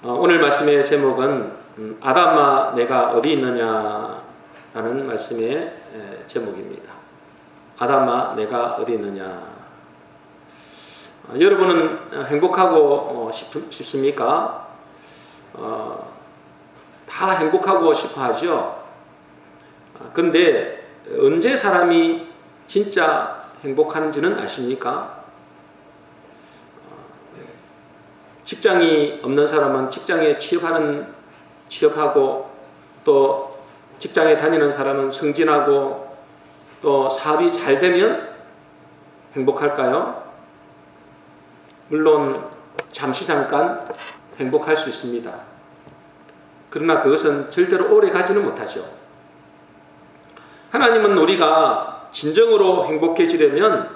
오늘 말씀의 제목은 아담아 내가 어디 있느냐라는 말씀의 제목입니다. 아담아 내가 어디 있느냐. 여러분은 행복하고 싶습니까? 다 행복하고 싶어 하죠. 그런데 언제 사람이 진짜 행복한지는 아십니까? 직장이 없는 사람은 직장에 취업하고 또 직장에 다니는 사람은 승진하고 또 사업이 잘 되면 행복할까요? 물론 잠깐 행복할 수 있습니다. 그러나 그것은 절대로 오래 가지는 못하죠. 하나님은 우리가 진정으로 행복해지려면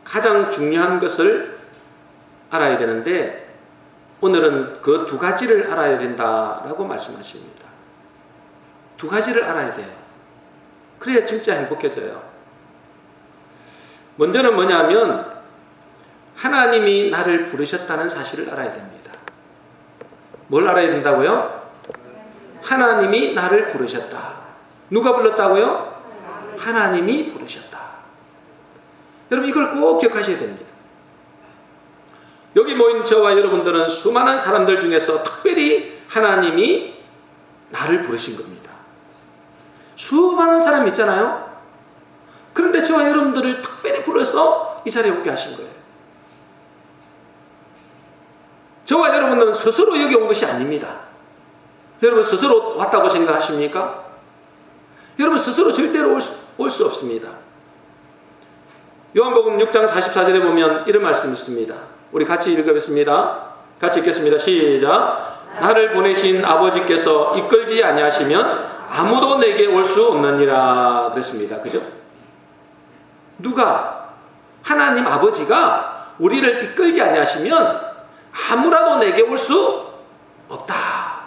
가장 중요한 것을 알아야 되는데 오늘은 그 두 가지를 알아야 된다라고 말씀하십니다. 두 가지를 알아야 돼요. 그래야 진짜 행복해져요. 먼저는 뭐냐면 하나님이 나를 부르셨다는 사실을 알아야 됩니다. 뭘 알아야 된다고요? 하나님이 나를 부르셨다. 누가 불렀다고요? 하나님이 부르셨다. 여러분 이걸 꼭 기억하셔야 됩니다. 여기 모인 저와 여러분들은 수많은 사람들 중에서 특별히 하나님이 나를 부르신 겁니다. 수많은 사람이 있잖아요. 그런데 저와 여러분들을 특별히 불러서 이 자리에 오게 하신 거예요. 저와 여러분들은 스스로 여기 온 것이 아닙니다. 여러분 스스로 왔다고 생각하십니까? 여러분 스스로 절대로 올 수 없습니다. 요한복음 6장 44절에 보면 이런 말씀이 있습니다. 우리 같이 읽어보겠습니다. 같이 읽겠습니다. 시작. 나를 보내신 아버지께서 이끌지 아니하시면 아무도 내게 올 수 없느니라 그랬습니다. 그죠? 누가? 하나님 아버지가 우리를 이끌지 아니하시면 아무라도 내게 올 수 없다.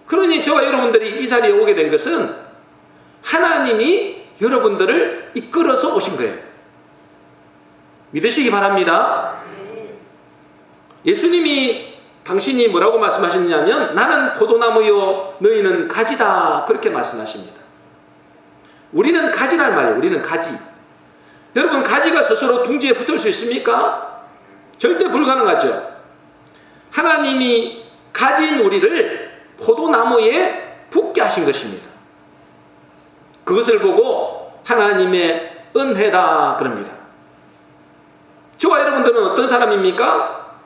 그러니 저와 여러분들이 이 자리에 오게 된 것은 하나님이 여러분들을 이끌어서 오신 거예요. 믿으시기 바랍니다. 예수님이 당신이 뭐라고 말씀하셨냐면 나는 포도나무요 너희는 가지다 그렇게 말씀하십니다. 우리는 가지란 말이에요. 우리는 가지. 여러분 가지가 스스로 둥지에 붙을 수 있습니까? 절대 불가능하죠. 하나님이 가진 우리를 포도나무에 붙게 하신 것입니다. 그것을 보고 하나님의 은혜다 그럽니다. 저와 여러분들은 어떤 사람입니까?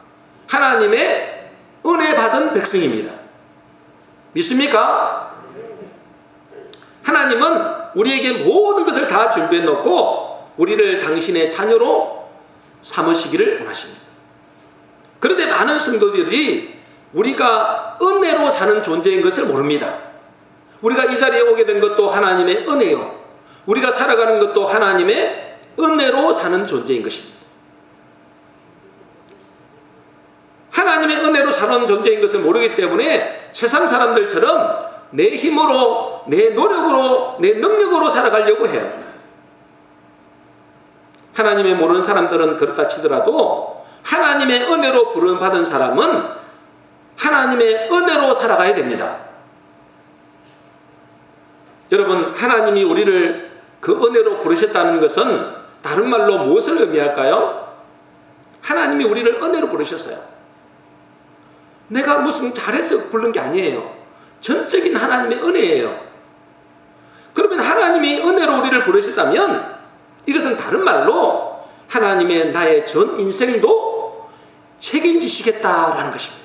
하나님의 은혜 받은 백성입니다. 믿습니까? 하나님은 우리에게 모든 것을 다 준비해 놓고 우리를 당신의 자녀로 삼으시기를 원하십니다. 그런데 많은 성도들이 우리가 은혜로 사는 존재인 것을 모릅니다. 우리가 이 자리에 오게 된 것도 하나님의 은혜요. 우리가 살아가는 것도 하나님의 은혜로 사는 존재인 것입니다. 하나님의 은혜로 사는 존재인 것을 모르기 때문에 세상 사람들처럼 내 힘으로, 내 노력으로, 내 능력으로 살아가려고 해요. 하나님의 모르는 사람들은 그렇다 치더라도 하나님의 은혜로 부름받은 사람은 하나님의 은혜로 살아가야 됩니다. 여러분 하나님이 우리를 그 은혜로 부르셨다는 것은 다른 말로 무엇을 의미할까요? 하나님이 우리를 은혜로 부르셨어요. 내가 무슨 잘해서 부른 게 아니에요. 전적인 하나님의 은혜예요. 그러면 하나님이 은혜로 우리를 부르셨다면 이것은 다른 말로 하나님의 나의 전 인생도 책임지시겠다라는 것입니다.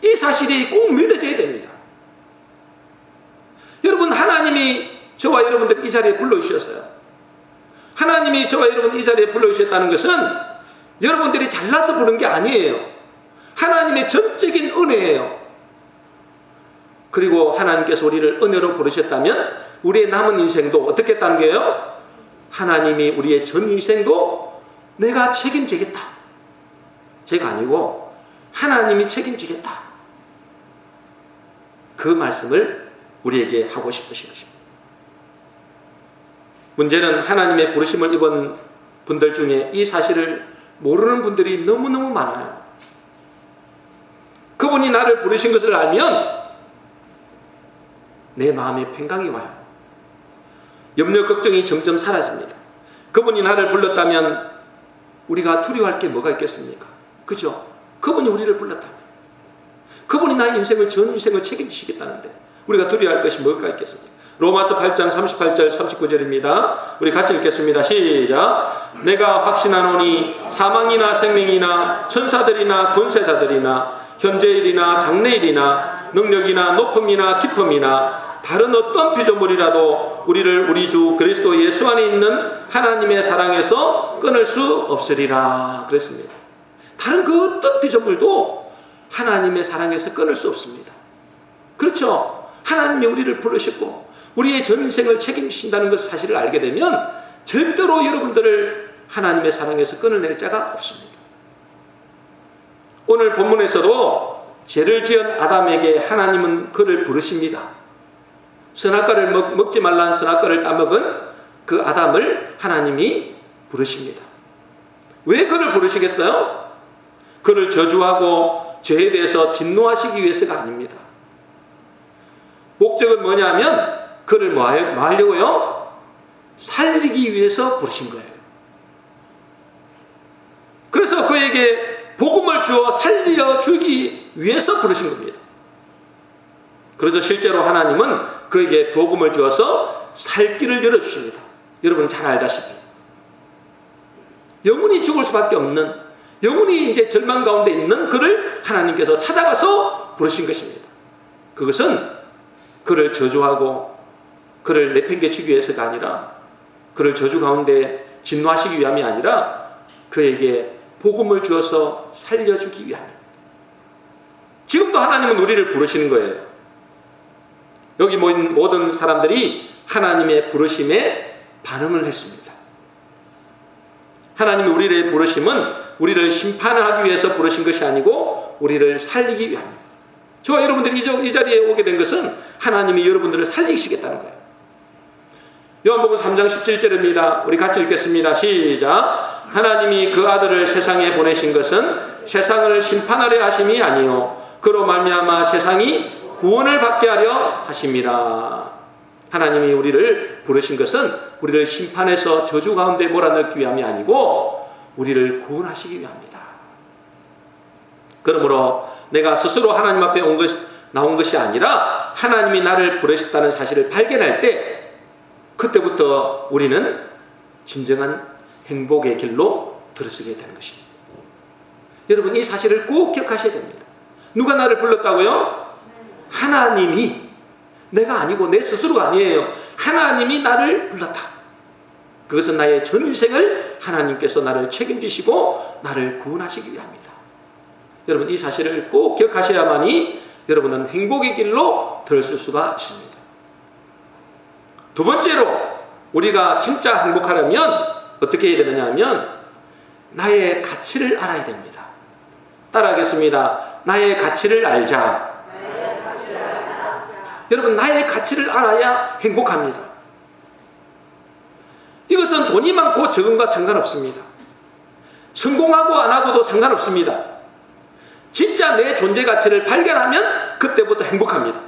이 사실이 꼭 믿어져야 됩니다. 여러분 하나님이 저와 여러분들 이 자리에 불러주셨어요. 하나님이 저와 여러분 이 자리에 불러주셨다는 것은 여러분들이 잘나서 부른 게 아니에요. 하나님의 전적인 은혜예요. 그리고 하나님께서 우리를 은혜로 부르셨다면 우리의 남은 인생도 어떻게 했다는 거예요? 하나님이 우리의 전 인생도 내가 책임지겠다. 제가 아니고 하나님이 책임지겠다. 그 말씀을 우리에게 하고 싶으신 것입니다. 문제는 하나님의 부르심을 입은 분들 중에 이 사실을 모르는 분들이 너무너무 많아요. 그분이 나를 부르신 것을 알면 내 마음에 평강이 와요. 염려 걱정이 점점 사라집니다. 그분이 나를 불렀다면 우리가 두려워할 게 뭐가 있겠습니까? 그죠? 그분이 우리를 불렀다면, 그분이 나의 인생을, 전 인생을 책임지시겠다는데 우리가 두려워할 것이 뭐가 있겠습니까? 로마서 8장 38절 39절입니다. 우리 같이 읽겠습니다. 시작. 내가 확신하노니 사망이나 생명이나 천사들이나 권세자들이나 현재일이나 장래일이나 능력이나 높음이나 깊음이나 다른 어떤 피조물이라도 우리를 우리 주 그리스도 예수 안에 있는 하나님의 사랑에서 끊을 수 없으리라 그랬습니다. 다른 그 어떤 피조물도 하나님의 사랑에서 끊을 수 없습니다. 그렇죠? 하나님이 우리를 부르셨고 우리의 전 인생을 책임지신다는 것 사실을 알게 되면 절대로 여러분들을 하나님의 사랑에서 끊어낼 자가 없습니다. 오늘 본문에서도 죄를 지은 아담에게 하나님은 그를 부르십니다. 선악과를 먹지 말라는 선악과를 따먹은 그 아담을 하나님이 부르십니다. 왜 그를 부르시겠어요? 그를 저주하고 죄에 대해서 진노하시기 위해서가 아닙니다. 목적은 뭐냐면 그를 뭐 하려고요? 살리기 위해서 부르신 거예요. 그래서 그에게 복음을 주어 살려주기 위해서 부르신 겁니다. 그래서 실제로 하나님은 그에게 복음을 주어서 살 길을 열어주십니다. 여러분 잘 알다시피 영원히 죽을 수밖에 없는, 영원히 이제 절망 가운데 있는 그를 하나님께서 찾아가서 부르신 것입니다. 그것은 그를 저주하고 그를 내팽개치기 위해서가 아니라, 그를 저주 가운데 진노하시기 위함이 아니라 그에게 복음을 주어서 살려주기 위함입니다. 지금도 하나님은 우리를 부르시는 거예요. 여기 모인 모든 사람들이 하나님의 부르심에 반응을 했습니다. 하나님이 우리를 부르심은 우리를 심판을 하기 위해서 부르신 것이 아니고 우리를 살리기 위함입니다. 저와 여러분들이 이 자리에 오게 된 것은 하나님이 여러분들을 살리시겠다는 거예요. 요한복음 3장 17절입니다. 우리 같이 읽겠습니다. 시작. 하나님이 그 아들을 세상에 보내신 것은 세상을 심판하려 하심이 아니요 그로 말미암아 세상이 구원을 받게 하려 하심이라. 하나님이 우리를 부르신 것은 우리를 심판해서 저주 가운데 몰아넣기 위함이 아니고 우리를 구원하시기 위함이다. 그러므로 내가 스스로 하나님 앞에 나온 것이 아니라 하나님이 나를 부르셨다는 사실을 발견할 때 그때부터 우리는 진정한 행복의 길로 들어서게 되는 것입니다. 여러분 이 사실을 꼭 기억하셔야 됩니다. 누가 나를 불렀다고요? 하나님이, 내가 아니고 내 스스로가 아니에요. 하나님이 나를 불렀다. 그것은 나의 전 인생을 하나님께서 나를 책임지시고 나를 구원하시기 위함이다. 여러분 이 사실을 꼭 기억하셔야만이 여러분은 행복의 길로 들어설 수가 있습니다. 두 번째로 우리가 진짜 행복하려면 어떻게 해야 되느냐 하면 나의 가치를 알아야 됩니다. 따라하겠습니다. 나의 가치를 알자. 여러분 나의 가치를 알아야 행복합니다. 이것은 돈이 많고 적은과 상관없습니다. 성공하고 안 하고도 상관없습니다. 진짜 내 존재 가치를 발견하면 그때부터 행복합니다.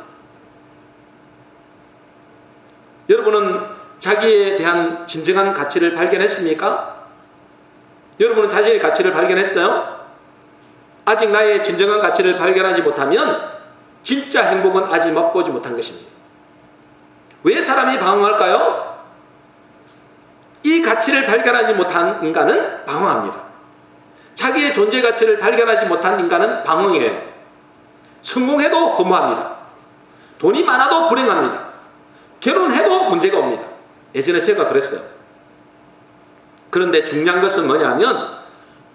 여러분은 자기에 대한 진정한 가치를 발견했습니까? 여러분은 자신의 가치를 발견했어요? 아직 나의 진정한 가치를 발견하지 못하면 진짜 행복은 아직 맛보지 못한 것입니다. 왜 사람이 방황할까요? 이 가치를 발견하지 못한 인간은 방황합니다. 자기의 존재 가치를 발견하지 못한 인간은 방황해요. 성공해도 허무합니다. 돈이 많아도 불행합니다. 결혼해도 문제가 옵니다. 예전에 제가 그랬어요. 그런데 중요한 것은 뭐냐면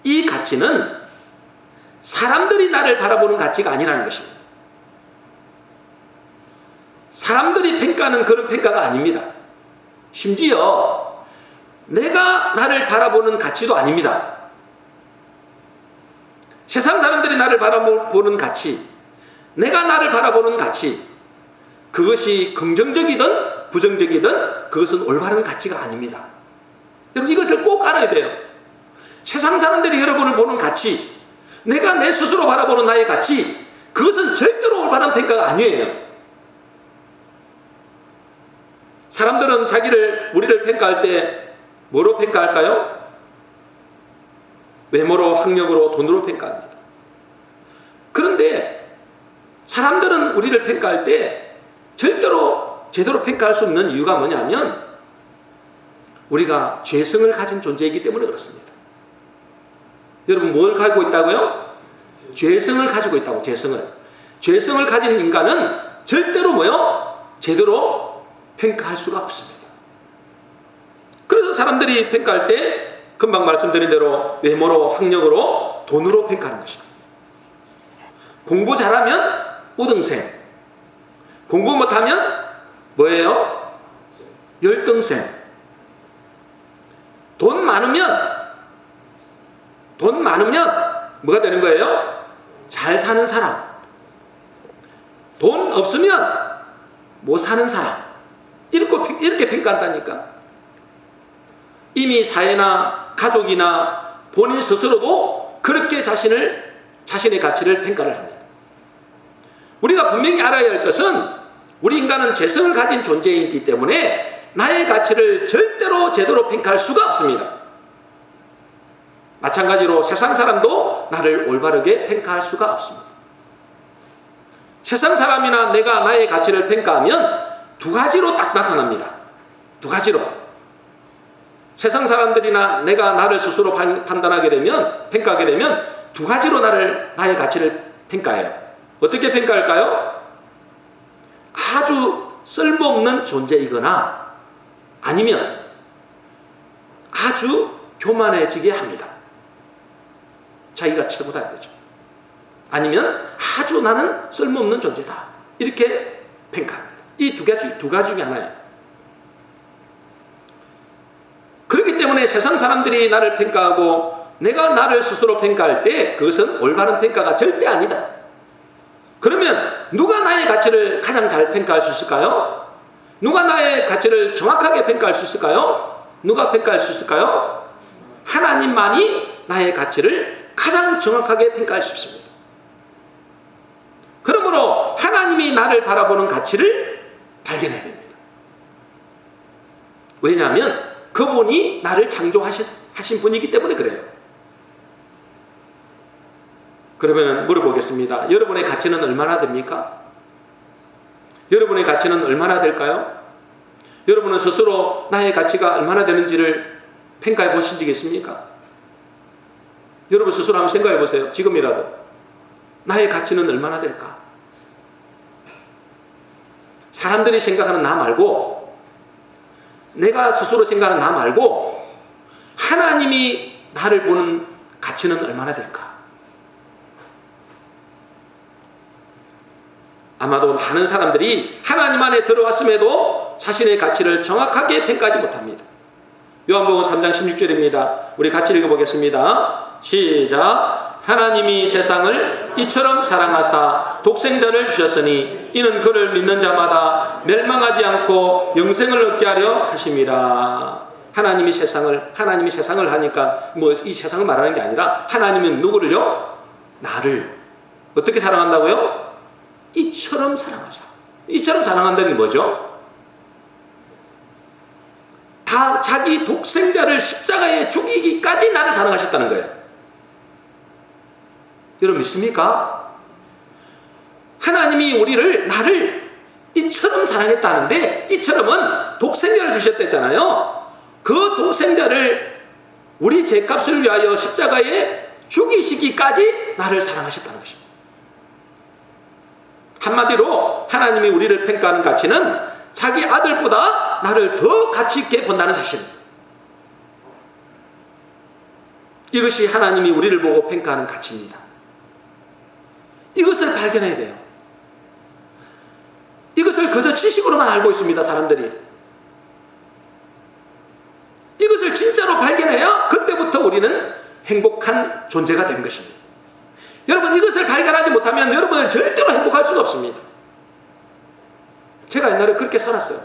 이 가치는 사람들이 나를 바라보는 가치가 아니라는 것입니다. 사람들이 평가하는 그런 평가가 아닙니다. 심지어 내가 나를 바라보는 가치도 아닙니다. 세상 사람들이 나를 바라보는 가치, 내가 나를 바라보는 가치, 그것이 긍정적이든 부정적이든 그것은 올바른 가치가 아닙니다. 여러분 이것을 꼭 알아야 돼요. 세상 사람들이 여러분을 보는 가치, 내가 내 스스로 바라보는 나의 가치, 그것은 절대로 올바른 평가가 아니에요. 사람들은 우리를 평가할 때 뭐로 평가할까요? 외모로, 학력으로, 돈으로 평가합니다. 그런데 사람들은 우리를 평가할 때 절대로 제대로 평가할 수 없는 이유가 뭐냐면 우리가 죄성을 가진 존재이기 때문에 그렇습니다. 여러분 뭘 가지고 있다고요? 죄성을 가지고 있다고. 죄성을 가진 인간은 절대로 제대로 평가할 수가 없습니다. 그래서 사람들이 평가할 때 금방 말씀드린 대로 외모로, 학력으로, 돈으로 평가하는 것입니다. 공부 잘하면 우등생, 공부 못하면 뭐예요? 열등생. 돈 많으면 뭐가 되는 거예요? 잘 사는 사람. 돈 없으면 못 사는 사람. 이렇게 평가한다니까. 이미 사회나 가족이나 본인 스스로도 그렇게 자신의 가치를 평가를 합니다. 우리가 분명히 알아야 할 것은 우리 인간은 죄성을 가진 존재이기 때문에 나의 가치를 절대로 제대로 평가할 수가 없습니다. 마찬가지로 세상 사람도 나를 올바르게 평가할 수가 없습니다. 세상 사람이나 내가 나의 가치를 평가하면 두 가지로 딱 나타납니다. 두 가지로. 세상 사람들이나 내가 나를 스스로 평가하게 되면 두 가지로 나의 가치를 평가해요. 어떻게 평가할까요? 아주 쓸모없는 존재이거나 아니면 아주 교만해지게 합니다. 자기가 최고다 이거죠. 아니면 아주 나는 쓸모없는 존재다. 이렇게 평가합니다. 이 두 가지 중에 하나예요. 그렇기 때문에 세상 사람들이 나를 평가하고 내가 나를 스스로 평가할 때 그것은 올바른 평가가 절대 아니다. 그러면 누가 나의 가치를 가장 잘 평가할 수 있을까요? 누가 나의 가치를 정확하게 평가할 수 있을까요? 누가 평가할 수 있을까요? 하나님만이 나의 가치를 가장 정확하게 평가할 수 있습니다. 그러므로 하나님이 나를 바라보는 가치를 발견해야 됩니다. 왜냐하면 그분이 나를 창조하신 분이기 때문에 그래요. 그러면 물어보겠습니다. 여러분의 가치는 얼마나 됩니까? 여러분의 가치는 얼마나 될까요? 여러분은 스스로 나의 가치가 얼마나 되는지를 평가해 보신 적이 있습니까? 여러분 스스로 한번 생각해 보세요. 지금이라도 나의 가치는 얼마나 될까? 사람들이 생각하는 나 말고, 내가 스스로 생각하는 나 말고 하나님이 나를 보는 가치는 얼마나 될까? 아마도 많은 사람들이 하나님 안에 들어왔음에도 자신의 가치를 정확하게 평가하지 못합니다. 요한복음 3장 16절입니다. 우리 같이 읽어보겠습니다. 시작. 하나님이 세상을 이처럼 사랑하사 독생자를 주셨으니 이는 그를 믿는 자마다 멸망하지 않고 영생을 얻게 하려 하심이라. 하나님이 세상을 하니까 이 세상을 말하는 게 아니라 하나님은 누구를요? 나를 어떻게 사랑한다고요? 이처럼 사랑하사. 이처럼 사랑한다는 게 뭐죠? 다 자기 독생자를 십자가에 죽이기까지 나를 사랑하셨다는 거예요. 여러분 믿습니까? 하나님이 나를 이처럼 사랑했다는데, 이처럼은 독생자를 주셨댔잖아요. 그 독생자를 우리 죄값을 위하여 십자가에 죽이시기까지 나를 사랑하셨다는 것입니다. 한마디로 하나님이 우리를 평가하는 가치는 자기 아들보다 나를 더 가치 있게 본다는 사실입니다. 이것이 하나님이 우리를 보고 평가하는 가치입니다. 이것을 발견해야 돼요. 이것을 그저 지식으로만 알고 있습니다, 사람들이. 이것을 진짜로 발견해야 그때부터 우리는 행복한 존재가 되는 것입니다. 여러분, 이것을 발견하지 못하면 여러분은 절대로 행복할 수가 없습니다. 제가 옛날에 그렇게 살았어요.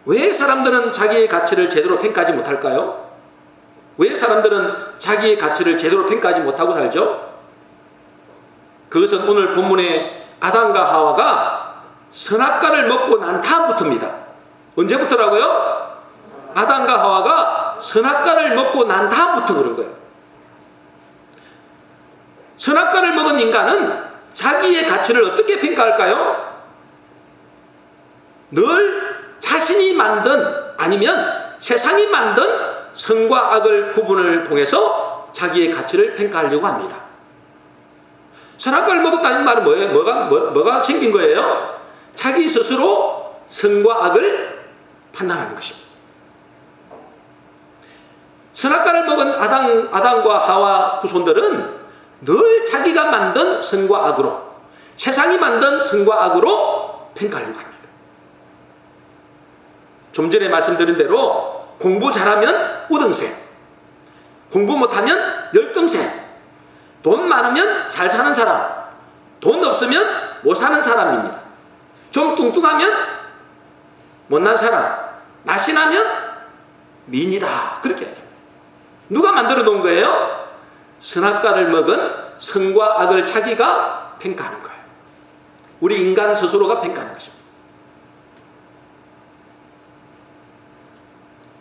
왜 사람들은 자기의 가치를 제대로 평가하지 못할까요? 왜 사람들은 자기의 가치를 제대로 평가하지 못하고 살죠? 그것은 오늘 본문의 아담과 하와가 선악과를 먹고 난 다음부터입니다. 언제부터라고요? 아담과 하와가 선악과를 먹고 난 다음부터 그런 거예요. 선악과를 먹은 인간은 자기의 가치를 어떻게 평가할까요? 늘 자신이 만든 아니면 세상이 만든 선과 악을 구분을 통해서 자기의 가치를 평가하려고 합니다. 선악과를 먹었다는 말은 뭐예요? 뭐가 생긴 거예요? 자기 스스로 선과 악을 판단하는 것입니다. 선악과를 먹은 아담과 하와 후손들은 늘 자기가 만든 선과 악으로, 세상이 만든 선과 악으로 평가하려고 합니다. 좀 전에 말씀드린 대로 공부 잘하면 우등생, 공부 못하면 열등생, 돈 많으면 잘 사는 사람, 돈 없으면 못 사는 사람입니다. 좀 뚱뚱하면 못난 사람, 날씬하면 미인이다. 그렇게 얘기합니다. 누가 만들어 놓은 거예요? 선악과를 먹은 선과 악을 자기가 평가하는 거예요. 우리 인간 스스로가 평가하는 것입니다.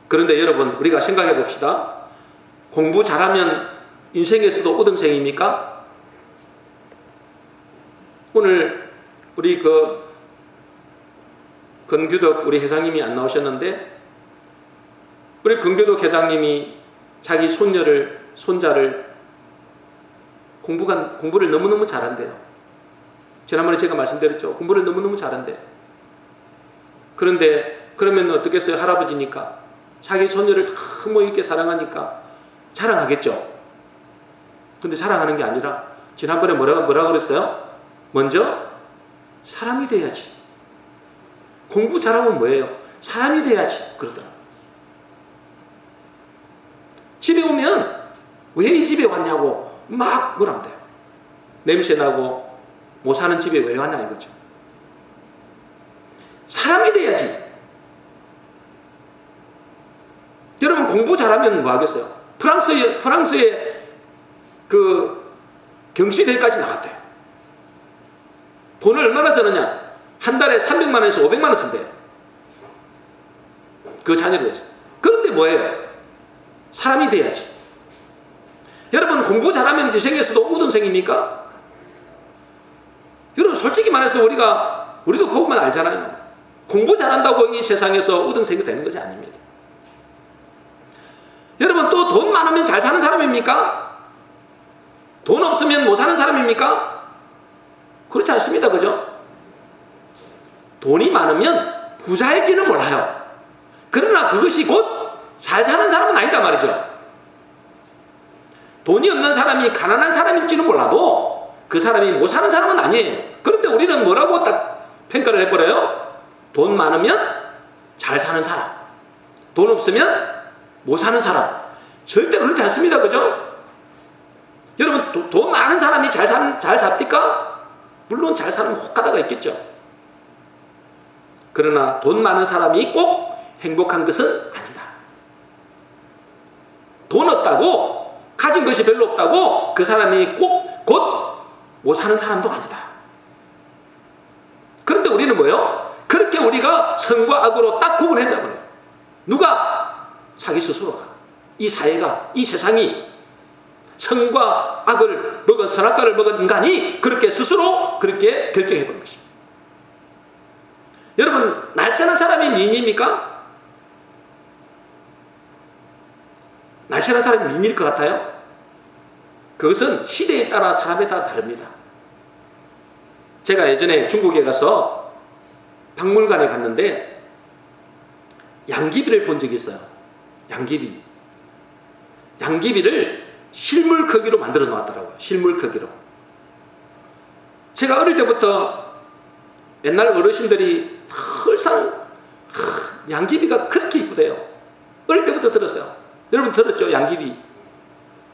그런데 여러분, 우리가 생각해 봅시다. 공부 잘하면 인생에서도 우등생입니까? 오늘 우리 건규덕 우리 회장님이 안 나오셨는데, 우리 건규덕 회장님이 자기 손자를 공부를 너무너무 잘한대요. 지난번에 제가 말씀드렸죠. 공부를 너무너무 잘한대. 그런데 그러면 어떻겠어요? 할아버지니까 자기 손녀를 너무 있게 사랑하니까 자랑하겠죠. 근데 자랑하는 게 아니라 지난번에 뭐라 그랬어요? 먼저 사람이 돼야지. 공부 잘하면 뭐예요? 사람이 돼야지. 그러더라고요. 집에 오면 왜 이 집에 왔냐고 막 뭐란대요. 냄새나고 못 사는 집에 왜 왔냐 이거죠. 사람이 돼야지. 여러분 공부 잘하면 뭐 하겠어요? 프랑스에 그 경시대까지 나갔대요. 돈을 얼마나 쓰느냐? 한 달에 300만 원에서 500만 원 쓴대요. 그 자녀를 위해서. 그런데 뭐예요? 사람이 돼야지. 여러분 공부 잘하면 인생에서도 우등생입니까? 여러분 솔직히 말해서 우리도 그것만 알잖아요. 공부 잘한다고 이 세상에서 우등생이 되는 것이 아닙니다. 여러분 또 돈 많으면 잘 사는 사람입니까? 돈 없으면 못 사는 사람입니까? 그렇지 않습니다. 그죠? 돈이 많으면 부자일지는 몰라요. 그러나 그것이 곧 잘 사는 사람은 아니다 말이죠. 돈이 없는 사람이 가난한 사람일지는 몰라도 그 사람이 못 사는 사람은 아니에요. 그런데 우리는 뭐라고 딱 평가를 해버려요? 돈 많으면 잘 사는 사람, 돈 없으면 못 사는 사람. 절대 그렇지 않습니다. 그죠? 여러분 돈 많은 사람이 잘 삽니까? 물론 잘 사는 혹하다가 있겠죠. 그러나 돈 많은 사람이 꼭 행복한 것은 아니다. 돈 없다고 가진 것이 별로 없다고 그 사람이 곧 못 사는 사람도 아니다. 그런데 우리는 뭐예요? 그렇게 우리가 선과 악으로 딱 구분했다고 해요. 누가? 자기 스스로가. 이 사회가, 이 세상이 선과 악을 먹은, 선악과를 먹은 인간이 그렇게 스스로 그렇게 결정해버린 것입니다. 여러분 날씬한 사람이 미인입니까? 날씬한 사람이 미인일 것 같아요? 그것은 시대에 따라 사람에 따라 다릅니다. 제가 예전에 중국에 가서 박물관에 갔는데 양귀비를 본 적이 있어요. 양귀비를 실물 크기로 만들어 놓았더라고요. 실물 크기로. 제가 어릴 때부터 옛날 어르신들이 항상 양귀비가 그렇게 이쁘대요. 어릴 때부터 들었어요. 여러분 들었죠? 양귀비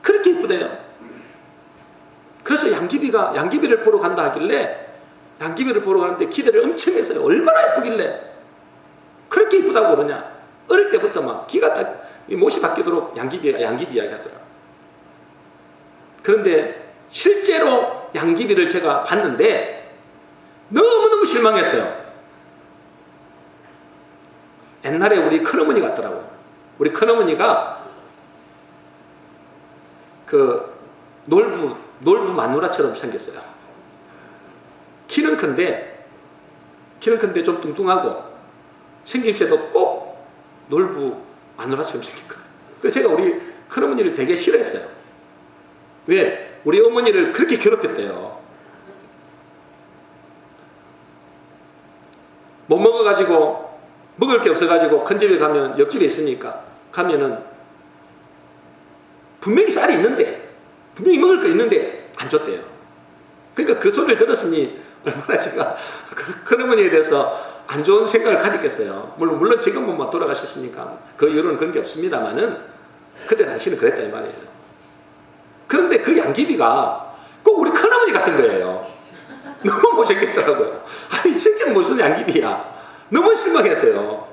그렇게 이쁘대요. 그래서 양귀비를 보러 간다 하길래 양귀비를 보러 가는데 기대를 엄청 했어요. 얼마나 예쁘길래 그렇게 이쁘다고 그러냐. 어릴 때부터 막 기가 딱 못이 바뀌도록 양귀비 이야기 하더라고요. 그런데 실제로 양귀비를 제가 봤는데 너무너무 실망했어요. 옛날에 우리 큰어머니 같더라고요. 우리 큰어머니가 그 놀부 마누라처럼 생겼어요. 키는 큰데 좀 뚱뚱하고 생김새도 꼭 놀부 마누라처럼 생겼거든요. 그래서 제가 우리 큰어머니를 되게 싫어했어요. 왜? 우리 어머니를 그렇게 괴롭혔대요. 못 먹어가지고 먹을 게 없어가지고 큰 집에 가면 옆집에 있으니까 가면은 분명히 쌀이 있는데 분명히 먹을 거 있는데 안 줬대요. 그러니까 그 소리를 들었으니 얼마나 제가 큰어머니에 대해서 안 좋은 생각을 가졌겠어요. 물론 지금은 뭐 돌아가셨으니까 그 이유로는 그런 게 없습니다만은 그때 당시는 그랬다 이 말이에요. 그런데 그 양귀비가 꼭 우리 큰어머니 같은 거예요. 너무 못생겼더라고요. 아니 저게 무슨 양귀비야. 너무 실망했어요.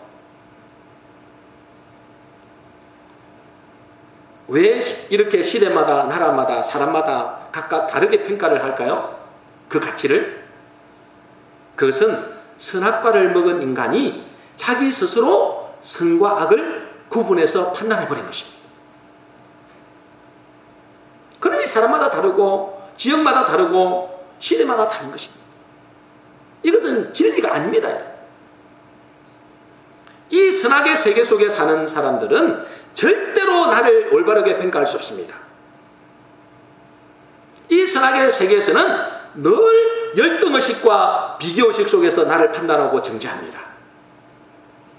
왜 이렇게 시대마다 나라마다 사람마다 각각 다르게 평가를 할까요? 그 가치를? 그것은 선악과를 먹은 인간이 자기 스스로 선과 악을 구분해서 판단해버린 것입니다. 그러니 사람마다 다르고 지역마다 다르고 시대마다 다른 것입니다. 이것은 진리가 아닙니다. 이 선악의 세계 속에 사는 사람들은 절대로 나를 올바르게 평가할 수 없습니다. 이 선악의 세계에서는 늘 열등의식과 비교의식 속에서 나를 판단하고 정죄합니다.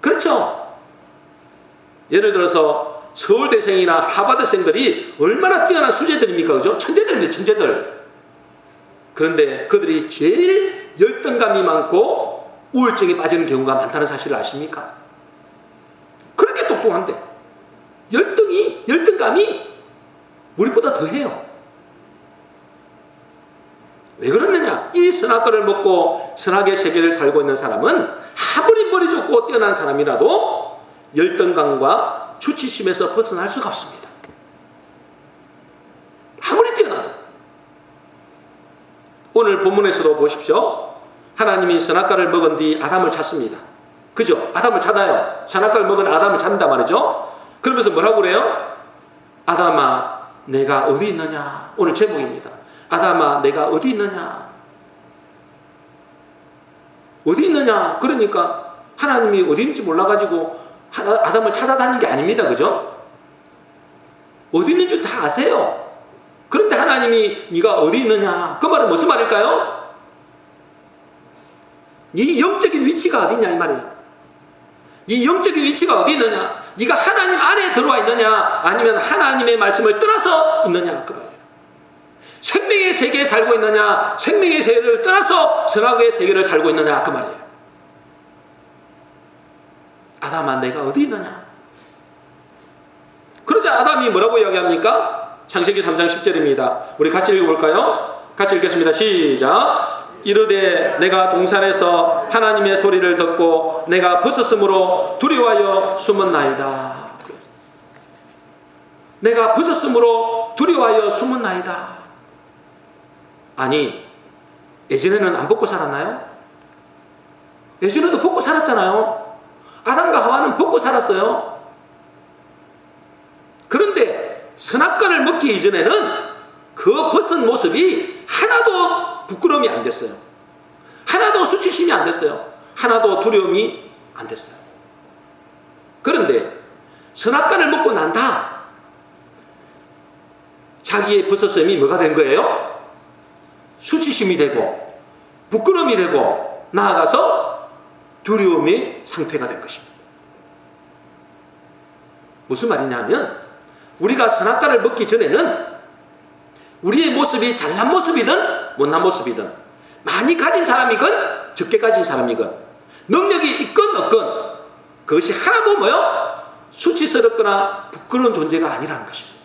그렇죠? 예를 들어서 서울대생이나 하버드생들이 얼마나 뛰어난 수재들입니까? 그죠? 천재들입니다. 천재들. 그런데 그들이 제일 열등감이 많고 우울증에 빠지는 경우가 많다는 사실을 아십니까? 그렇게 똑똑한데 열등감이 우리보다 더해요. 왜 그러느냐? 이 선악과를 먹고 선악의 세계를 살고 있는 사람은 아무리 머리 좋고 뛰어난 사람이라도 열등감과 수치심에서 벗어날 수가 없습니다. 아무리 뛰어나도. 오늘 본문에서도 보십시오. 하나님이 선악과를 먹은 뒤 아담을 찾습니다. 그죠? 아담을 찾아요. 선악과를 먹은 아담을 찾는단 말이죠. 그러면서 뭐라고 그래요? 아담아 내가 어디 있느냐? 오늘 제목입니다. 아담아 내가 어디 있느냐? 어디 있느냐? 그러니까 하나님이 어디 있는지 몰라가지고 아담을 찾아다니는 게 아닙니다. 그죠? 어디 있는 줄 다 아세요. 그런데 하나님이 네가 어디 있느냐? 그 말은 무슨 말일까요? 네 영적인 위치가 어디냐 이 말이에요. 네 영적인 위치가 어디 있느냐? 네가 하나님 안에 들어와 있느냐? 아니면 하나님의 말씀을 떠나서 있느냐? 그 말이에요. 생명의 세계에 살고 있느냐? 생명의 세계를 떠나서 선악의 세계를 살고 있느냐? 그 말이에요. 아담아 내가 어디 있느냐? 그러자 아담이 뭐라고 이야기합니까? 창세기 3장 10절입니다. 우리 같이 읽어볼까요? 같이 읽겠습니다. 시작. 이르되 내가 동산에서 하나님의 소리를 듣고 내가 벗었으므로 두려워하여 숨었나이다. 내가 벗었으므로 두려워하여 숨었나이다. 아니 예전에는 안 벗고 살았나요? 예전에도 벗고 살았잖아요. 아담과 하와는 벗고 살았어요. 그런데 선악과를 먹기 이전에는 그 벗은 모습이 하나도 부끄러움이 안 됐어요. 하나도 수치심이 안 됐어요. 하나도 두려움이 안 됐어요. 그런데 선악과를 먹고 난다. 자기의 벗었음이 뭐가 된 거예요? 수치심이 되고 부끄러움이 되고 나아가서 두려움의 상태가 된 것입니다. 무슨 말이냐면 우리가 선악과를 먹기 전에는 우리의 모습이 잘난 모습이든 못난 모습이든 많이 가진 사람이건 적게 가진 사람이건 능력이 있건 없건 그것이 하나도 뭐요? 수치스럽거나 부끄러운 존재가 아니라는 것입니다.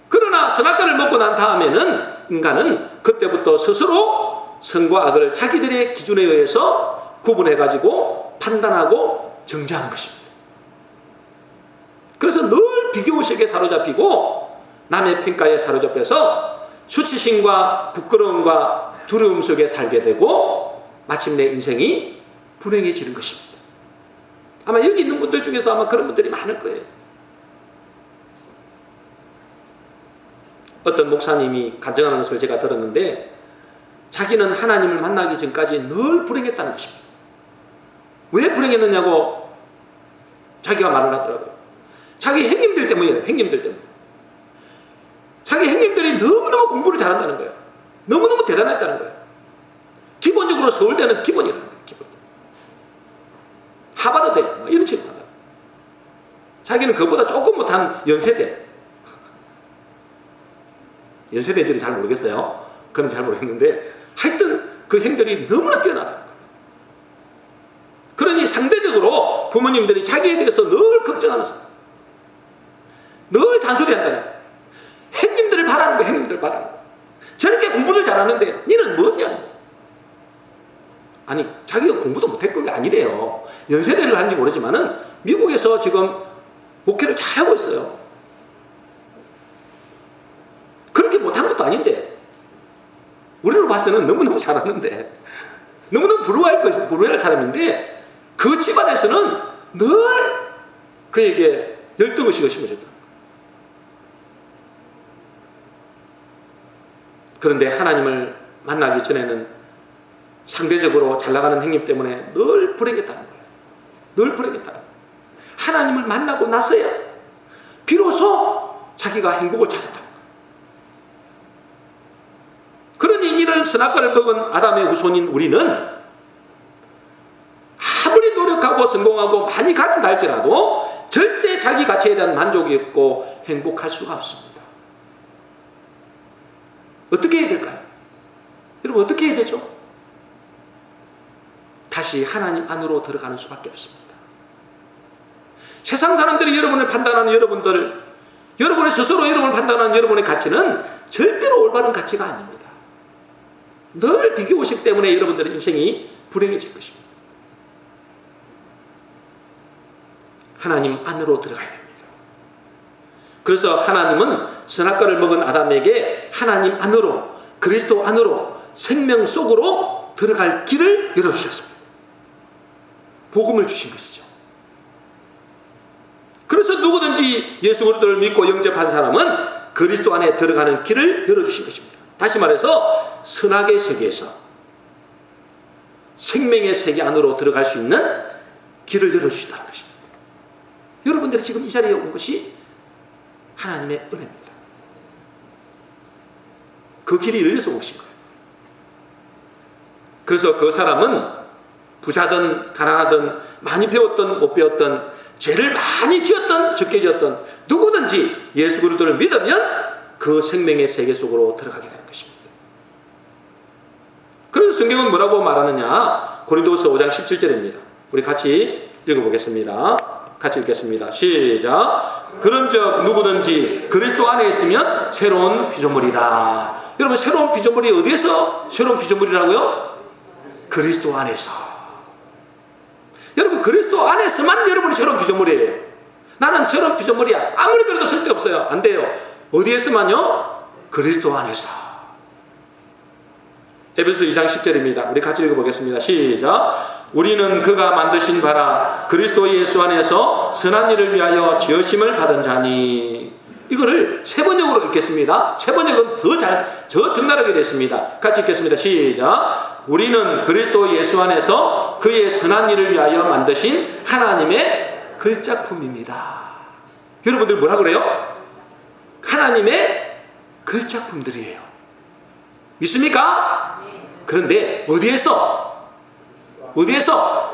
그러나 선악과를 먹고 난 다음에는 인간은 그때부터 스스로 선과 악을 자기들의 기준에 의해서 구분해가지고 판단하고 정죄하는 것입니다. 그래서 늘 비교의식에 사로잡히고 남의 평가에 사로잡혀서 수치심과 부끄러움과 두려움 속에 살게 되고 마침내 인생이 불행해지는 것입니다. 아마 여기 있는 분들 중에서 아마 그런 분들이 많을 거예요. 어떤 목사님이 간증하는 것을 제가 들었는데 자기는 하나님을 만나기 전까지 늘 불행했다는 것입니다. 왜 불행했느냐고 자기가 말을 하더라고요. 자기 형님들 때문이에요. 형님들 때문에. 자기 형님들이 너무너무 공부를 잘한다는 거예요. 너무너무 대단했다는 거예요. 기본적으로 서울대는 기본이라는 거예요. 기본. 하버드대 뭐 이런 식으로 한다. 자기는 그보다 조금 못한 연세대. 연세대인지는 잘 모르겠어요. 그건 잘 모르겠는데 하여튼 그 형들이 너무나 뛰어나다는 거예요. 그러니 상대적으로 부모님들이 자기에 대해서 늘 걱정하는 사람, 늘 잔소리한다는 거예요. 형님들을 바라는 거예요. 형님들을 바라는 거예요. 저렇게 공부를 잘하는데 니는 뭐냐? 아니 자기가 공부도 못했던 게 아니래요. 연세대를 하는지 모르지만은 미국에서 지금 목회를 잘하고 있어요. 그렇게 못한 것도 아닌데 우리로 봐서는 너무너무 잘하는데 너무너무 부러워할 사람인데 그 집안에서는 늘 그에게 열등의식을 심어줬다. 그런데 하나님을 만나기 전에는 상대적으로 잘 나가는 형님 때문에 늘 불행했다는 거예요. 늘 불행했다는 거예요. 하나님을 만나고 나서야 비로소 자기가 행복을 찾았다는 거예요. 그러니 이런 선악과를 먹은 아담의 후손인 우리는 아무리 노력하고 성공하고 많이 가진다 할지라도 절대 자기 가치에 대한 만족이 없고 행복할 수가 없습니다. 어떻게 해야 될까요? 여러분 어떻게 해야 되죠? 다시 하나님 안으로 들어가는 수밖에 없습니다. 세상 사람들이 여러분을 판단하는 여러분의 스스로 여러분을 판단하는 여러분의 가치는 절대로 올바른 가치가 아닙니다. 늘 비교의식 때문에 여러분들의 인생이 불행해질 것입니다. 하나님 안으로 들어가야 됩니다. 그래서 하나님은 선악과를 먹은 아담에게 하나님 안으로, 그리스도 안으로, 생명 속으로 들어갈 길을 열어주셨습니다. 복음을 주신 것이죠. 그래서 누구든지 예수 그리스도를 믿고 영접한 사람은 그리스도 안에 들어가는 길을 열어주신 것입니다. 다시 말해서 선악의 세계에서 생명의 세계 안으로 들어갈 수 있는 길을 열어주시다는 것입니다. 여러분들이 지금 이 자리에 온 것이 하나님의 은혜입니다. 그 길이 열려서 오신 거예요. 그래서 그 사람은 부자든 가난하든 많이 배웠든 못 배웠든 죄를 많이 지었든 적게 지었든 누구든지 예수 그리스도를 믿으면 그 생명의 세계 속으로 들어가게 되는 것입니다. 그래서 성경은 뭐라고 말하느냐? 고린도후서 5장 17절입니다. 우리 같이 읽어보겠습니다. 같이 읽겠습니다. 시작. 그런즉 누구든지 그리스도 안에 있으면 새로운 피조물이라. 여러분 새로운 피조물이 어디에서 새로운 피조물이라고요? 그리스도 안에서. 여러분 그리스도 안에서만 여러분이 새로운 피조물이에요. 나는 새로운 피조물이야. 아무리 그래도 쓸데없어요. 안 돼요. 어디에서만요? 그리스도 안에서. 에베소 2장 10절입니다. 우리 같이 읽어보겠습니다. 시작. 우리는 그가 만드신 바라 그리스도 예수 안에서 선한 일을 위하여 지으심을 받은 자니. 이거를 세 번역으로 읽겠습니다. 세 번역은 더 적나라하게 됐습니다. 같이 읽겠습니다. 시작. 우리는 그리스도 예수 안에서 그의 선한 일을 위하여 만드신 하나님의 글작품입니다. 여러분들 뭐라 그래요? 하나님의 글작품들이에요. 믿습니까? 그런데 어디에서?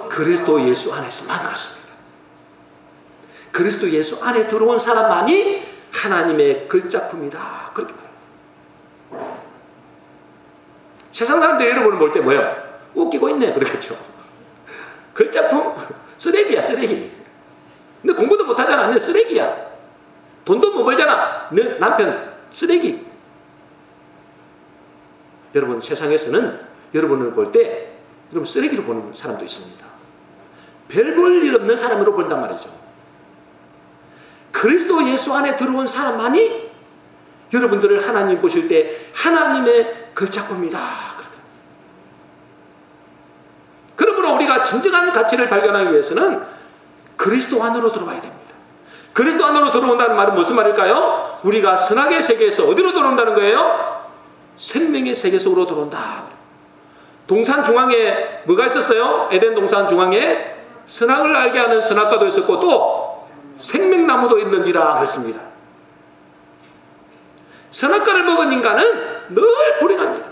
그리스도 예수 안에서만 그렇습니다. 그리스도 예수 안에 들어온 사람만이 하나님의 글작품이다. 그렇게 말합니다. 세상 사람들이 여러분을 볼 때 뭐예요? 웃기고 있네. 그러겠죠. 글작품? 쓰레기야, 쓰레기. 너 공부도 못하잖아. 너 쓰레기야. 돈도 못 벌잖아. 너 남편 쓰레기. 여러분 세상에서는 여러분을 볼 때 여러분 쓰레기로 보는 사람도 있습니다. 별 볼 일 없는 사람으로 본단 말이죠. 그리스도 예수 안에 들어온 사람만이 여러분들을 하나님 보실 때 하나님의 걸작품이다. 그러므로 우리가 진정한 가치를 발견하기 위해서는 그리스도 안으로 들어와야 됩니다. 그리스도 안으로 들어온다는 말은 무슨 말일까요? 우리가 선악의 세계에서 어디로 들어온다는 거예요? 생명의 세계 속으로 들어온다. 동산 중앙에 뭐가 있었어요? 에덴 동산 중앙에 선악을 알게 하는 선악과도 있었고 또 생명나무도 있는지라 그랬습니다. 선악과를 먹은 인간은 늘 불행합니다.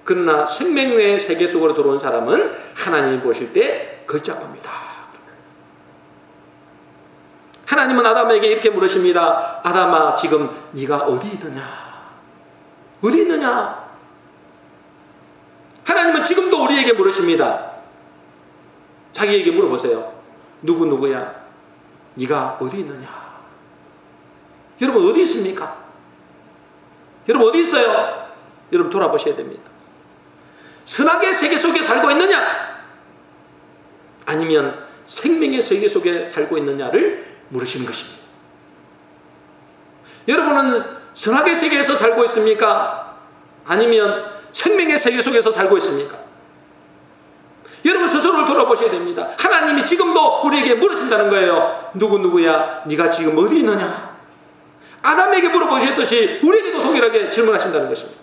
그러나 생명의 세계 속으로 들어온 사람은 하나님이 보실 때 걸작품이다. 하나님은 아담에게 이렇게 물으십니다. 아담아, 지금 네가 어디 있느냐? 어디 있느냐? 하나님은 지금도 우리에게 물으십니다. 자기에게 물어보세요. 누구야? 네가 어디 있느냐? 여러분 어디 있습니까? 여러분 어디 있어요? 여러분 돌아보셔야 됩니다. 선악의 세계 속에 살고 있느냐? 아니면 생명의 세계 속에 살고 있느냐를 물으시는 것입니다. 여러분은 선악의 세계에서 살고 있습니까? 아니면 생명의 세계 속에서 살고 있습니까? 여러분 스스로를 돌아보셔야 됩니다. 하나님이 지금도 우리에게 물으신다는 거예요. 누구야? 네가 지금 어디 있느냐? 아담에게 물어보셨듯이 우리에게도 동일하게 질문하신다는 것입니다.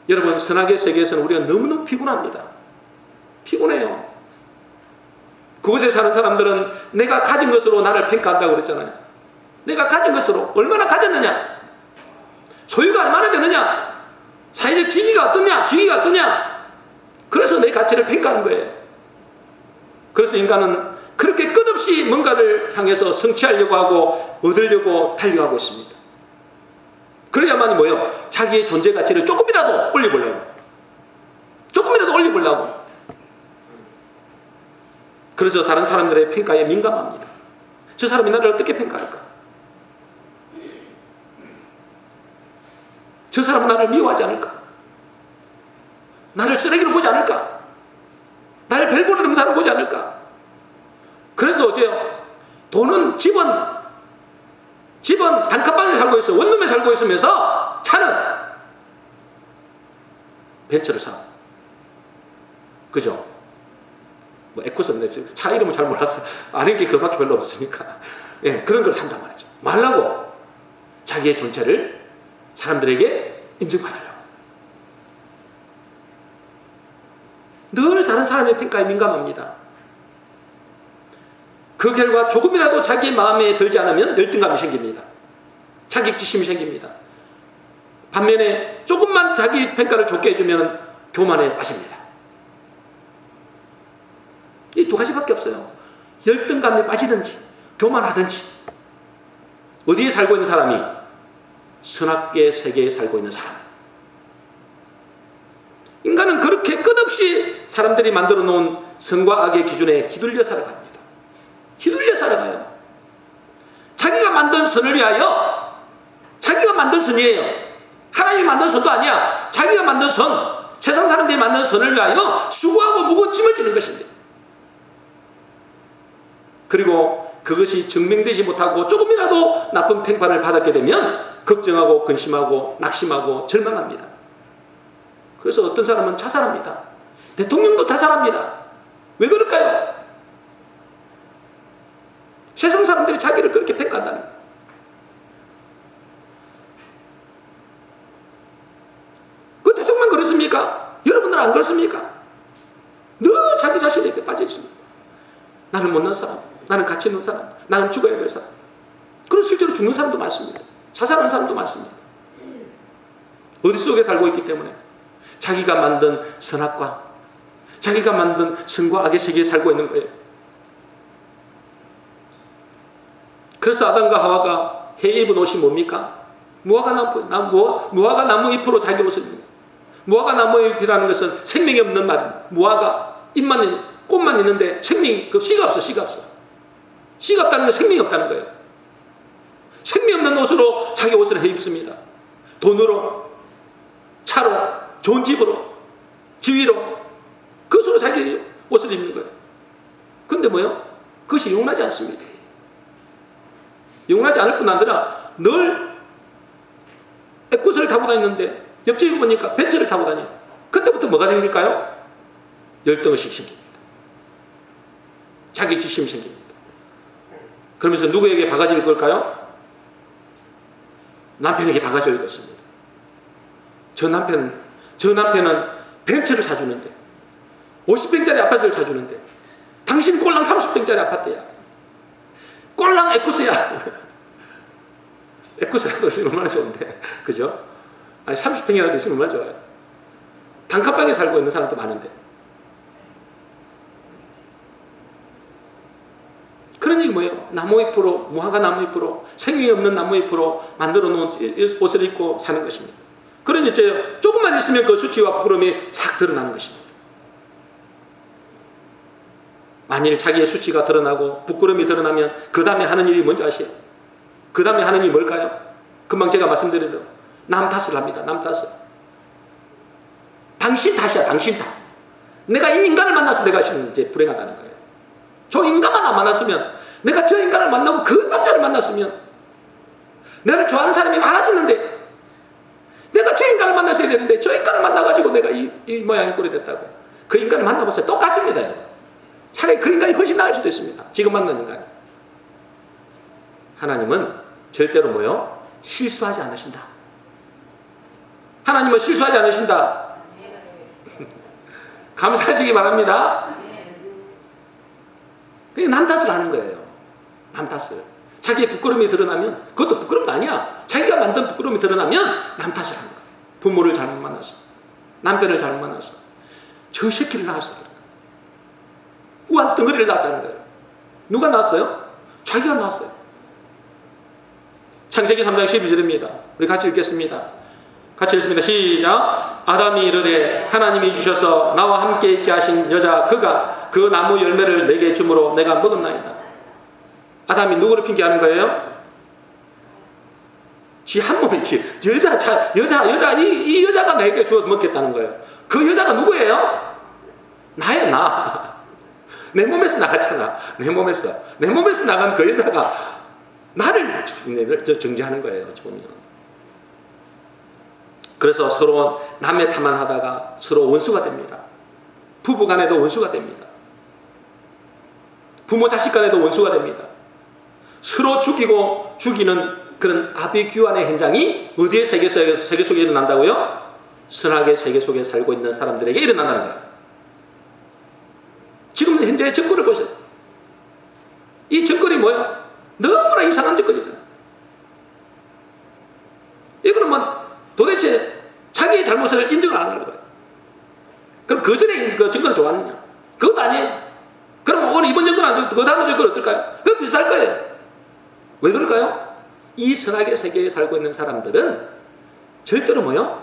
여러분 선악의 세계에서는 우리가 너무너무 피곤합니다. 피곤해요. 그곳에 사는 사람들은 내가 가진 것으로 나를 평가한다고 그랬잖아요. 내가 가진 것으로 얼마나 가졌느냐? 소유가 얼마나 되느냐? 사회적 지위가 어떠냐? 그래서 내 가치를 평가하는 거예요. 그래서 인간은 그렇게 끝없이 뭔가를 향해서 성취하려고 하고 얻으려고 달려가고 있습니다. 그래야만이 뭐예요? 자기의 존재 가치를 조금이라도 올려보려고. 그래서 다른 사람들의 평가에 민감합니다. 저 사람이 나를 어떻게 평가할까? 저 사람은 나를 미워하지 않을까? 나를 쓰레기로 보지 않을까? 나를 별 보는 사람 보지 않을까? 그래서 어째요? 돈은 집은 단칸방에 살고 있어. 원룸에 살고 있으면서 차는 벤츠를 사. 그죠? 뭐 에쿠스인데 차 이름을 잘 몰라서 아는 게 그밖에 별로 없으니까 예, 그런 걸 산단 말이죠. 말라고 자기의 존재를 사람들에게 인정받으려고. 늘 사는 사람의 평가에 민감합니다. 그 결과 조금이라도 자기 마음에 들지 않으면 열등감이 생깁니다. 자격지심이 생깁니다. 반면에 조금만 자기 평가를 좋게 해주면 교만에 빠집니다. 이 두 가지밖에 없어요. 열등감에 빠지든지 교만하든지. 어디에 살고 있는 사람이? 선악의 세계에 살고 있는 사람. 인간은 그렇게 끝없이 사람들이 만들어 놓은 선과 악의 기준에 휘둘려 살아갑니다. 휘둘려 살아가요. 자기가 만든 선을 위하여, 자기가 만든 선이에요. 하나님이 만든 선도 아니야. 자기가 만든 선, 세상 사람들이 만든 선을 위하여 수고하고 무거운 짐을 지는 것입니다. 그리고 그것이 증명되지 못하고 조금이라도 나쁜 평판을 받았게 되면 걱정하고 근심하고 낙심하고 절망합니다. 그래서 어떤 사람은 자살합니다. 대통령도 자살합니다. 왜 그럴까요? 세상 사람들이 자기를 그렇게 평가한다는 거예요. 그 대통령 그렇습니까? 여러분들은 안 그렇습니까? 늘 자기 자신에게 빠져 있습니다. 나는 못난 사람, 나는 가치 있는 사람, 나는 죽어야 될 사람. 그런 실제로 죽는 사람도 많습니다. 자살하는 사람도 많습니다. 어디 속에 살고 있기 때문에 자기가 만든 선악과 자기가 만든 선과 악의 세계에 살고 있는 거예요. 그래서 아담과 하와가 해 입은 옷이 뭡니까? 무화과 나무 잎으로 자기 옷을 입는 거예요. 무화과 나무 잎이라는 것은 생명이 없는 말입니다. 무화과 잎만 꽃만 있는데 생명이 씨가 없어. 씨가 없다는 건 생명이 없다는 거예요. 생명 없는 옷으로 자기 옷을 해 입습니다. 돈으로, 차로, 좋은 집으로, 지위로 그것으로 자기 옷을 입는 거예요. 근데 그것이 영원하지 않습니다. 영원하지 않을 뿐 아니라 늘 에쿠스를 타고 다니는데 옆집에 보니까 벤츠를 타고 다녀요. 그때부터 뭐가 생길까요? 열등의식 생깁니다. 자격지심이 생깁니다. 그러면서 누구에게 바가지를 걸까요? 남편에게 바가지를 걸습니다. 저 남편은 벤츠를 사주는데 50평짜리 아파트를 사주는데 당신 꼴랑 30평짜리 아파트야. 꼴랑 에쿠스야. 에쿠스라도 있으면 얼마나 좋은데, 그죠? 아니 30평이라도 있으면 얼마나 좋아요. 단칸방에 살고 있는 사람도 많은데. 그런 얘기 뭐예요? 나무잎으로, 무화과 나무잎으로, 생명이 없는 나무잎으로 만들어 놓은 옷을 입고 사는 것입니다. 그러니 이제 조금만 있으면 그 수치와 부끄러움이 싹 드러나는 것입니다. 만일 자기의 수치가 드러나고 부끄러움이 드러나면 그 다음에 하는 일이 뭔지 아시죠? 그 다음에 하는 일이 뭘까요? 금방 제가 말씀드린 대로 남 탓을 합니다. 남 탓을. 당신 탓이야. 당신 탓. 내가 이 인간을 만나서 내가 이제 불행하다는 거예요. 저 인간만 안 만났으면, 내가 저 인간을 만나고 그 남자를 만났으면, 나를 좋아하는 사람이 많았었는데 내가 저 인간을 만났어야 되는데 저 인간을 만나가지고 내가 이 모양이 꼴이 됐다고. 그 인간을 만나보세요. 똑같습니다. 차라리 그 인간이 훨씬 나을 수도 있습니다. 지금 만난 인간이. 하나님은 절대로 뭐요? 실수하지 않으신다. 하나님은 실수하지 않으신다. 감사하시기 바랍니다. 그냥 남 탓을 하는 거예요. 남 탓을. 자기의 부끄러움이 드러나면, 그것도 부끄러움도 아니야. 자기가 만든 부끄러움이 드러나면 남 탓을 하는 거예요. 부모를 잘못 만났어. 남편을 잘못 만났어. 저 새끼를 낳았어. 우한 덩어리를 낳았다는 거예요. 누가 낳았어요? 자기가 낳았어요. 창세기 3장 12절입니다. 우리 같이 읽겠습니다. 같이 읽습니다. 시작. 아담이 이르되 하나님이 주셔서 나와 함께 있게 하신 여자 그가 그 나무 열매를 내게 주므로 내가 먹었나이다. 아담이 누구를 핑계하는 거예요? 지 한 몸이지. 여자 이 여자가 내게 주어서 먹겠다는 거예요. 그 여자가 누구예요? 나야, 나. 내 몸에서 나갔잖아. 내 몸에서 나간 그 여자가 나를 정죄하는 거예요. 보면. 그래서 서로 남의 탓만 하다가 서로 원수가 됩니다. 부부 간에도 원수가 됩니다. 부모 자식 간에도 원수가 됩니다. 서로 죽이고 죽이는 그런 아비규환의 현장이 어디의 세계 속에 일어난다고요? 선악의 세계 속에 살고 있는 사람들에게 일어난다는 거예요. 지금 현재의 정권을 보세요. 이 정권이 뭐예요? 너무나 이상한 정권이잖아요. 이거는 뭐 도대체 자기의 잘못을 인정을 안 하는 거예요. 그럼 그 전에 그 정권을 좋았느냐? 그것도 아니에요. 그럼 오늘 이번 정권 안 좋고 그 다음 정권 어떨까요? 그거 비슷할 거예요. 왜 그럴까요? 이 선악의 세계에 살고 있는 사람들은 절대로 뭐요?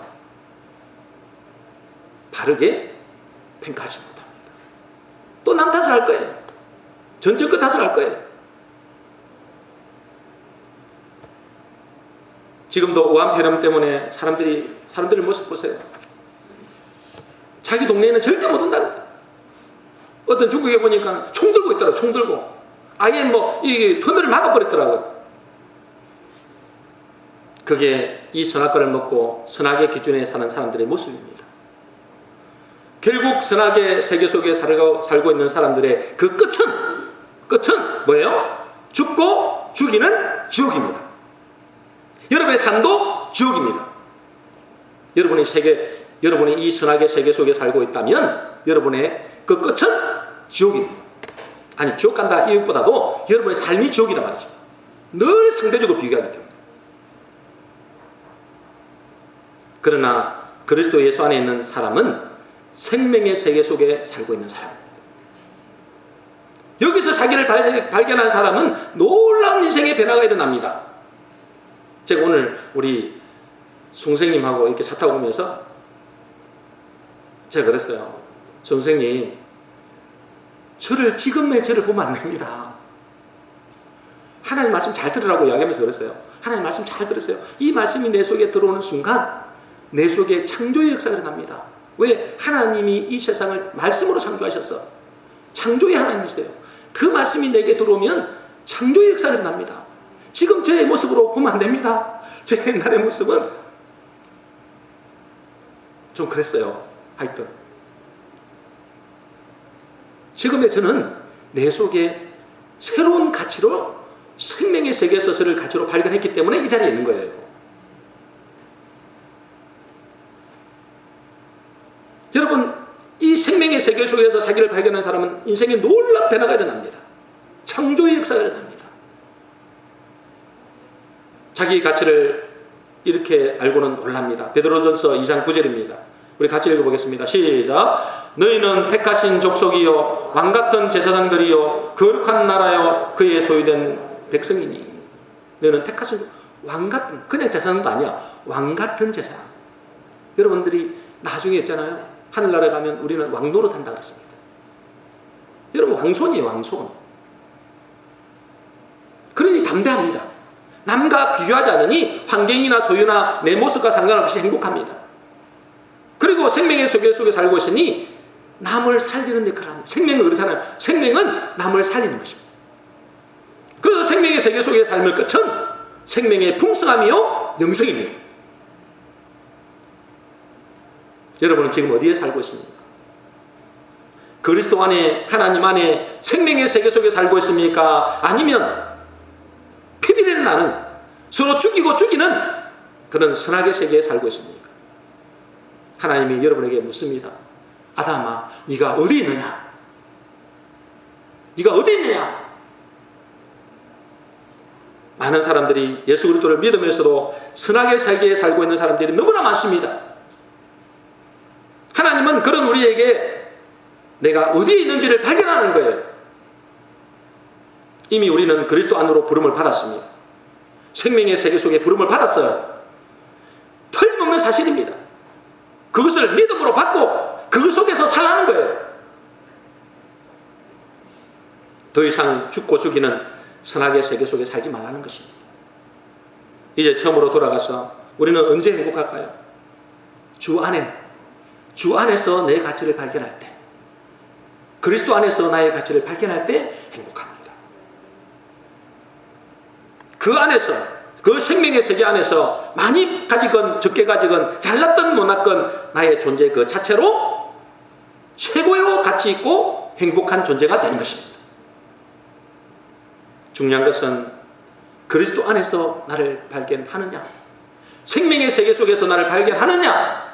바르게 평가하지 못합니다. 또 남 탓을 할 거예요. 전 정권 탓을 할 거예요. 지금도 우한폐렴 때문에 사람들의 모습 보세요. 자기 동네에는 절대 못 온다는 거예요. 어떤 중국에 보니까 총 들고 있더라고요. 총 들고. 아예 이 터널을 막아버렸더라고요. 그게 이 선악과를 먹고 선악의 기준에 사는 사람들의 모습입니다. 결국 선악의 세계 속에 살고 있는 사람들의 그 끝은 뭐예요? 죽고 죽이는 지옥입니다. 여러분의 삶도 지옥입니다. 여러분이 이 선악의 세계 속에 살고 있다면 여러분의 그 끝은 지옥입니다. 아니, 지옥 간다 이것보다도 여러분의 삶이 지옥이다 말이죠. 늘 상대적으로 비교하기 때문에. 그러나 그리스도 예수 안에 있는 사람은 생명의 세계 속에 살고 있는 사람입니다. 여기서 자기를 발견한 사람은 놀라운 인생의 변화가 일어납니다. 제가 오늘 우리 선생님하고 이렇게 차 타고 오면서 제가 그랬어요. 선생님, 지금의 저를 보면 안 됩니다. 하나님 말씀 잘 들으라고 이야기하면서 그랬어요. 하나님 말씀 잘 들으세요. 이 말씀이 내 속에 들어오는 순간 내 속에 창조의 역사가 일어납니다. 왜? 하나님이 이 세상을 말씀으로 창조하셨어. 창조의 하나님이세요. 그 말씀이 내게 들어오면 창조의 역사가 일어납니다. 지금 저의 모습으로 보면 안 됩니다. 제 옛날의 모습은 좀 그랬어요. 하여튼 지금의 저는 내 속에 새로운 가치로 생명의 세계에서 저를 가치로 발견했기 때문에 이 자리에 있는 거예요. 여러분, 이 생명의 세계 속에서 자기를 발견한 사람은 인생에 놀라운 변화가 일어납니다. 창조의 역사가 일어납니다. 자기 가치를 이렇게 알고는 놀랍니다. 베드로전서 2장 9절입니다. 우리 같이 읽어보겠습니다. 시작. 너희는 택하신 족속이요 왕같은 제사장들이요 거룩한 나라요 그의 소유된 백성이니. 너희는 택하신 왕같은, 그냥 제사장도 아니야. 왕같은 제사장. 여러분들이 나중에 있잖아요. 하늘나라에 가면 우리는 왕노릇 한다 그랬습니다. 여러분, 왕손이에요. 왕손. 그러니 담대합니다. 남과 비교하지 않으니 환경이나 소유나 내 모습과 상관없이 행복합니다. 그리고 생명의 세계 속에 살고 있으니 남을 살리는 역할을 합니다. 생명은 그렇잖아요. 생명은 남을 살리는 것입니다. 그래서 생명의 세계 속의 삶의 끝은 생명의 풍성함이요 영생입니다. 여러분은 지금 어디에 살고 있습니까? 그리스도 안에, 하나님 안에 생명의 세계 속에 살고 있습니까? 아니면 피비린내 나는, 서로 죽이고 죽이는 그런 선악의 세계에 살고 있습니까? 하나님이 여러분에게 묻습니다. 아담아, 네가 어디 있느냐? 네가 어디 있느냐? 많은 사람들이 예수 그리스도를 믿으면서도 선악의 세계에 살고 있는 사람들이 너무나 많습니다. 하나님은 그런 우리에게 내가 어디에 있는지를 발견하는 거예요. 이미 우리는 그리스도 안으로 부름을 받았습니다. 생명의 세계 속에 부름을 받았어요. 틀림없는 사실입니다. 그것을 믿음으로 받고 그 속에서 살라는 거예요. 더 이상 죽고 죽이는 선악의 세계 속에 살지 말라는 것입니다. 이제 처음으로 돌아가서 우리는 언제 행복할까요? 주 안에서 내 가치를 발견할 때, 그리스도 안에서 나의 가치를 발견할 때 행복합니다. 그 안에서, 그 생명의 세계 안에서 많이 가지건 적게 가지건 잘났건 못났건 나의 존재 그 자체로 최고로 가치 있고 행복한 존재가 되는 것입니다. 중요한 것은 그리스도 안에서 나를 발견하느냐, 생명의 세계 속에서 나를 발견하느냐,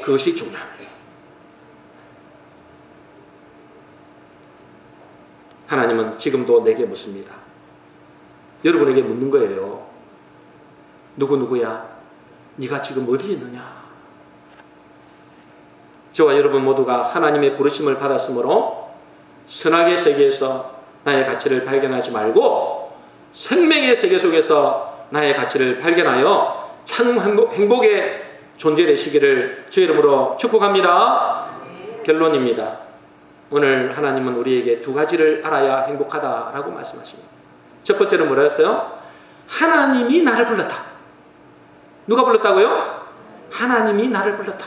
그것이 중요합니다. 하나님은 지금도 내게 묻습니다. 여러분에게 묻는 거예요. 누구야? 네가 지금 어디에 있느냐? 저와 여러분 모두가 하나님의 부르심을 받았으므로 선악의 세계에서 나의 가치를 발견하지 말고 생명의 세계 속에서 나의 가치를 발견하여 참 행복의 존재 되시기를 주의 이름으로 축복합니다. 결론입니다. 오늘 하나님은 우리에게 두 가지를 알아야 행복하다라고 말씀하십니다. 첫 번째는 뭐라 했어요? 하나님이 나를 불렀다. 누가 불렀다고요? 하나님이 나를 불렀다.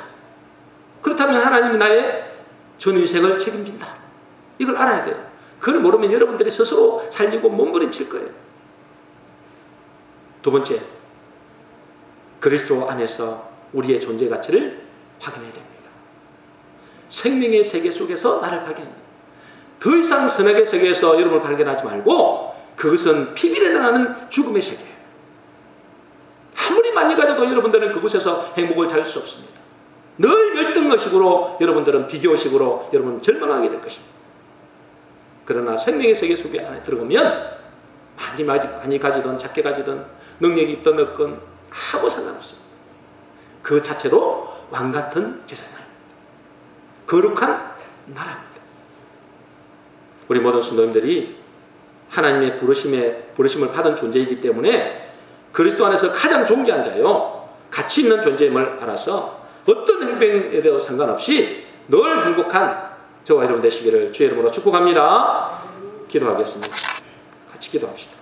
그렇다면 하나님이 나의 전 인생을 책임진다. 이걸 알아야 돼요. 그걸 모르면 여러분들이 스스로 살리고 몸부림칠 거예요. 두 번째, 그리스도 안에서 우리의 존재 가치를 확인해야 됩니다. 생명의 세계 속에서 나를 발견해야 됩니다. 더 이상 선악의 세계에서 여러분을 발견하지 말고 그것은 피비린내 나는 죽음의 세계예요. 아무리 많이 가져도 여러분들은 그곳에서 행복을 찾을 수 없습니다. 늘 열등의식으로 여러분들은 비교의식으로 여러분 절망하게 될 것입니다. 그러나 생명의 세계 속에 안에 들어가면 많이 가지든 작게 가지든 능력이 있든 없든 아무 상관없습니다. 그 자체로 왕같은 제사장입니다. 거룩한 나라입니다. 우리 모든 성도님들이 하나님의 부르심을 받은 존재이기 때문에 그리스도 안에서 가장 존귀한 자요, 가치 있는 존재임을 알아서 어떤 행동에 대해 상관없이 늘 행복한 저와 여러분 되시기를 주의 이름으로 축복합니다. 기도하겠습니다. 같이 기도합시다.